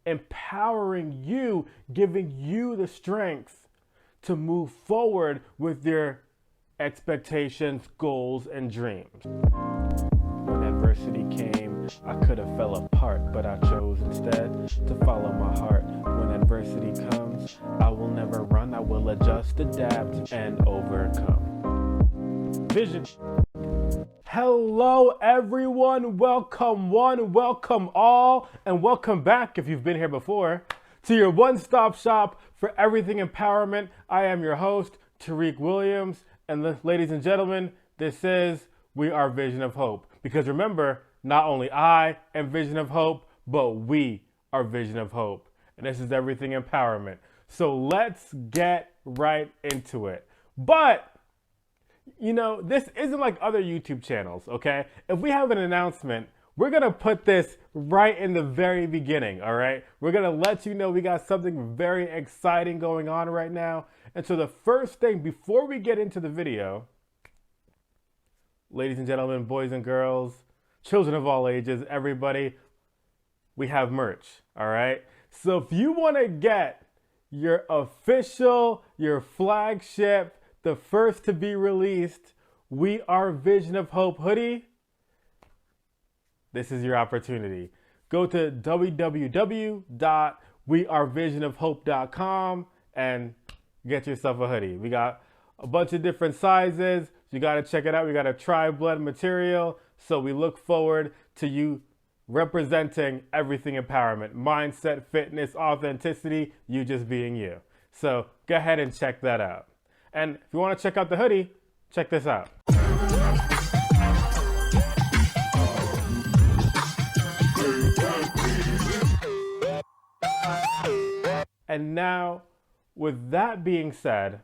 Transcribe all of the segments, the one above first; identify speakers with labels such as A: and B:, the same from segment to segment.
A: empowering you, giving you the strength to move forward with your expectations, goals, and dreams. When adversity came, I could have fell apart, but I chose instead to follow my heart. When adversity comes, I will never run, I will adjust, adapt, and overcome. Vision. Hello everyone, welcome one, welcome all, and welcome back if you've been here before to your one-stop shop for everything empowerment. I am your host, Tariq Williams, and ladies and gentlemen, this is We Are Vision of Hope. Because remember, not only I am Vision of Hope, but we are Vision of Hope. And this is everything empowerment. So let's get right into it. But, you know, this isn't like other YouTube channels, okay? If we have an announcement, we're gonna put this right in the very beginning, all right? We're gonna let you know we got something very exciting going on right now. And so the first thing, before we get into the video, ladies and gentlemen, boys and girls, children of all ages, everybody, we have merch, all right? So if you wanna get your official, your flagship, the first to be released, We Are Vision of Hope hoodie, this is your opportunity. Go to www.wearevisionofhope.com and get yourself a hoodie. We got a bunch of different sizes. You got to check it out. We got a tri-blend material. So we look forward to you representing everything empowerment, mindset, fitness, authenticity, you just being you. So go ahead and check that out. And if you want to check out the hoodie, check this out. And now, with that being said,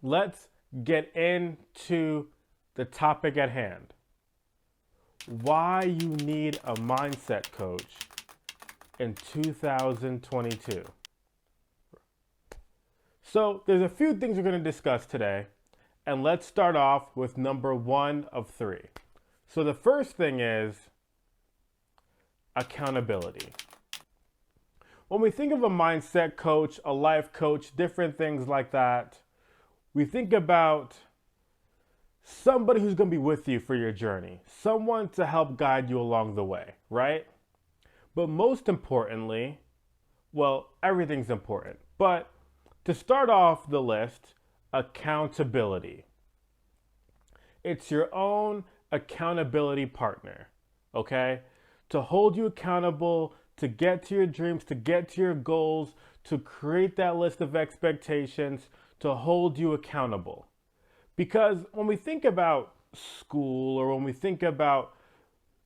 A: let's get into the topic at hand. Why you need a mindset coach in 2022. So there's a few things we're going to discuss today, and let's start off with number 1 of 3. So the first thing is accountability. When we think of a mindset coach, a life coach, different things like that, we think about somebody who's going to be with you for your journey, someone to help guide you along the way, right? But most importantly, well, everything's important, but to start off the list, accountability. It's your own accountability partner, okay? To hold you accountable, to get to your dreams, to get to your goals, to create that list of expectations, to hold you accountable. Because when we think about school, or when we think about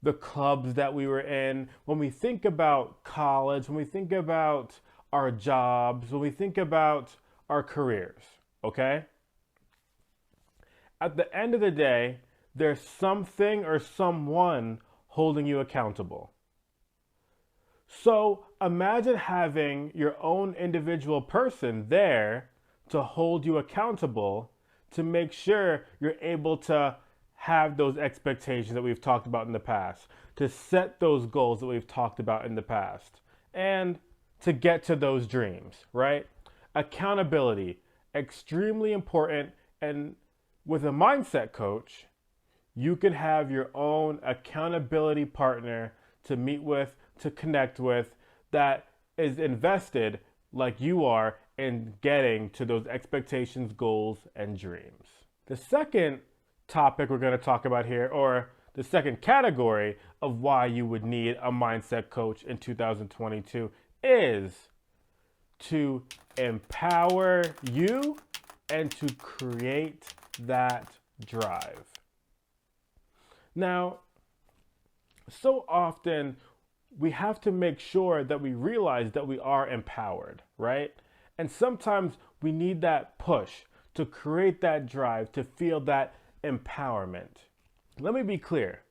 A: the clubs that we were in, when we think about college, when we think about our jobs, when we think about our careers, okay? At the end of the day, there's something or someone holding you accountable. So imagine having your own individual person there to hold you accountable, to make sure you're able to have those expectations that we've talked about in the past, to set those goals that we've talked about in the past, and to get to those dreams, right? Accountability, extremely important. And with a mindset coach, you can have your own accountability partner to meet with, to connect with, that is invested like you are in getting to those expectations, goals, and dreams. The second topic we're going to talk about here, or the second category of why you would need a mindset coach in 2022, is to empower you and to create that drive. Now, so often we have to make sure that we realize that we are empowered, right? And sometimes we need that push to create that drive, to feel that empowerment. Let me be clear.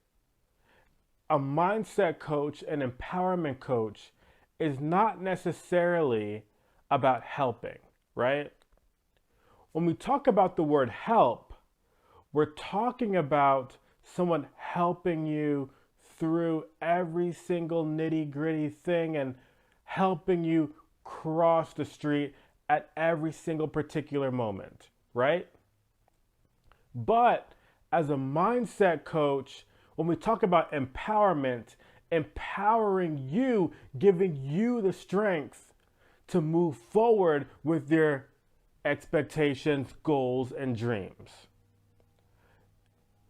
A: A mindset coach, an empowerment coach, is not necessarily about helping, right? When we talk about the word help, we're talking about someone helping you through every single nitty-gritty thing and helping you cross the street at every single particular moment, right? But as a mindset coach, when we talk about empowerment, empowering you, giving you the strength to move forward with your expectations, goals, and dreams.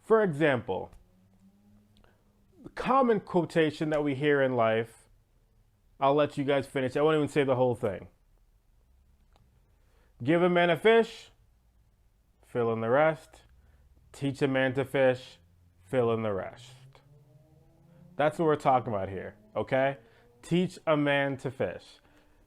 A: For example, the common quotation that we hear in life, I'll let you guys finish. I won't even say the whole thing. Give a man a fish, fill in the rest. Teach a man to fish, fill in the rest. That's what we're talking about here, okay? Teach a man to fish.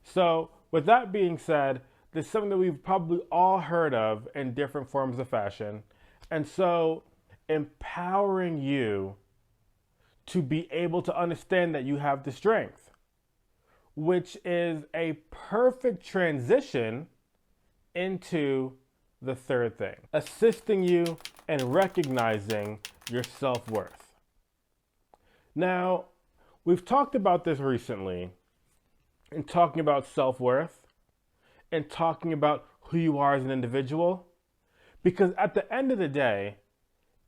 A: So, with that being said, there's something that we've probably all heard of in different forms of fashion. And so, empowering you to be able to understand that you have the strength, which is a perfect transition into the third thing, assisting you in recognizing your self-worth. Now, we've talked about this recently in talking about self-worth and talking about who you are as an individual, because at the end of the day,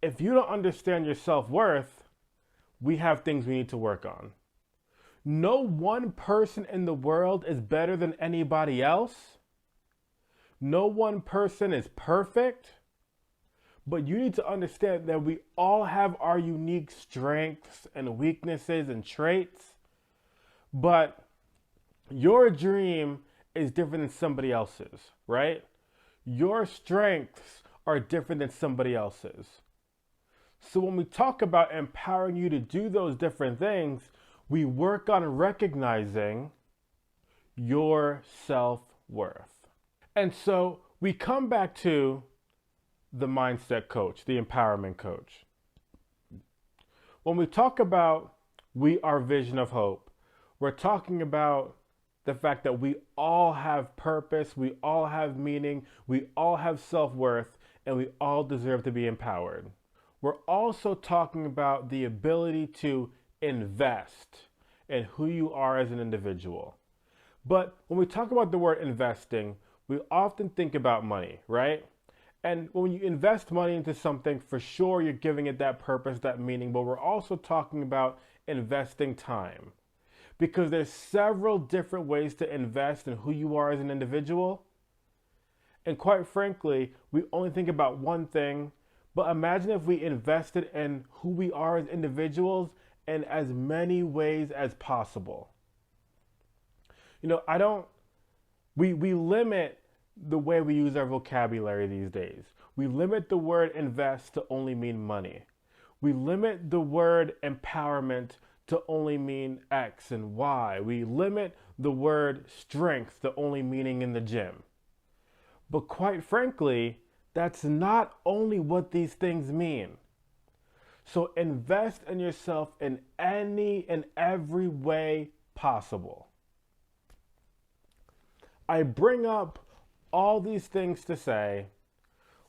A: if you don't understand your self-worth, we have things we need to work on. No one person in the world is better than anybody else. No one person is perfect, but you need to understand that we all have our unique strengths and weaknesses and traits, but your dream is different than somebody else's, right? Your strengths are different than somebody else's. So when we talk about empowering you to do those different things, we work on recognizing your self-worth. And so we come back to the mindset coach, the empowerment coach. When we talk about we are vision of hope, we're talking about the fact that we all have purpose, we all have meaning, we all have self-worth, and we all deserve to be empowered. We're also talking about the ability to invest in who you are as an individual. But when we talk about the word investing, we often think about money, right? And when you invest money into something, for sure you're giving it that purpose, that meaning, but we're also talking about investing time. Because there's several different ways to invest in who you are as an individual. And quite frankly, we only think about one thing, but imagine if we invested in who we are as individuals in as many ways as possible. You know, we limit the way we use our vocabulary these days. We limit the word invest to only mean money. We limit the word empowerment to only mean X and Y. We limit the word strength to only meaning in the gym. But quite frankly, that's not only what these things mean. So invest in yourself in any and every way possible. I bring up all these things to say,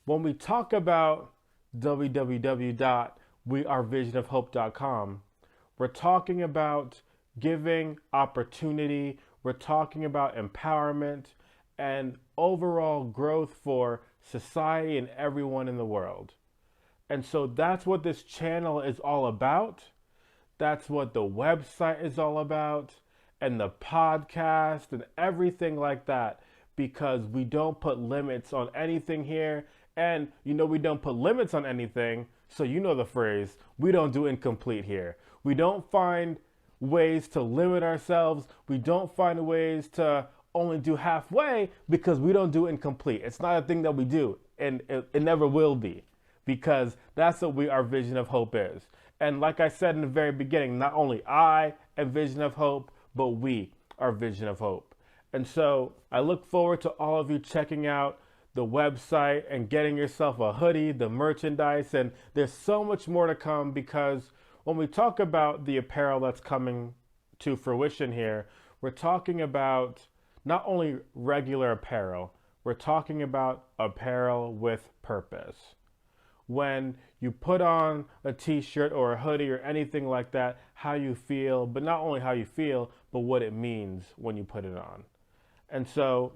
A: when we talk about www.wearevisionofhope.com, we're talking about giving opportunity, we're talking about empowerment and overall growth for society and everyone in the world. And so that's what this channel is all about. That's what the website is all about, and the podcast and everything like that, because we don't put limits on anything here. And you know, we don't put limits on anything, so you know the phrase, we don't do incomplete here. We don't find ways to limit ourselves. We don't find ways to only do halfway, because we don't do incomplete. It's not a thing that we do, and it never will be, because that's what our vision of hope is. And like I said in the very beginning, not only I am vision of hope, but we are vision of hope. And so I look forward to all of you checking out the website and getting yourself a hoodie, the merchandise, and there's so much more to come, because when we talk about the apparel that's coming to fruition here, we're talking about not only regular apparel, we're talking about apparel with purpose. when you put on a t-shirt or a hoodie or anything like that, how you feel, but not only how you feel, but what it means when you put it on. And so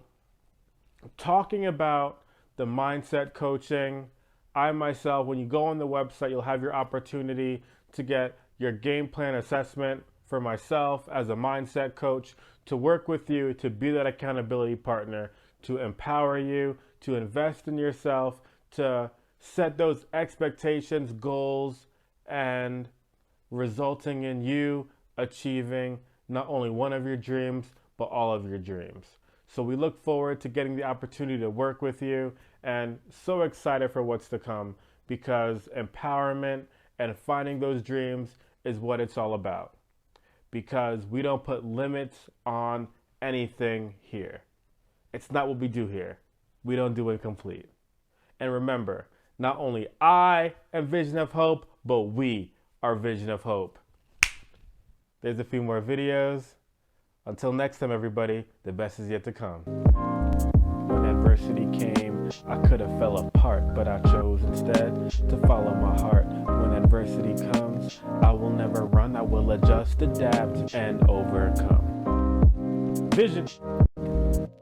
A: talking about the mindset coaching, I myself, when you go on the website, you'll have your opportunity to get your game plan assessment for myself as a mindset coach, to work with you, to be that accountability partner, to empower you, to invest in yourself, to set those expectations, goals, and resulting in you achieving not only one of your dreams, but all of your dreams. So we look forward to getting the opportunity to work with you, and so excited for what's to come, because empowerment and finding those dreams is what it's all about. Because we don't put limits on anything here. It's not what we do here. We don't do incomplete. And remember, not only I am Vision of Hope, but we are Vision of Hope. There's a few more videos. Until next time, everybody, the best is yet to come. When adversity came, I could have fell apart, but I chose instead to follow my heart. When adversity comes, I will never run. I will adjust, adapt, and overcome. Vision.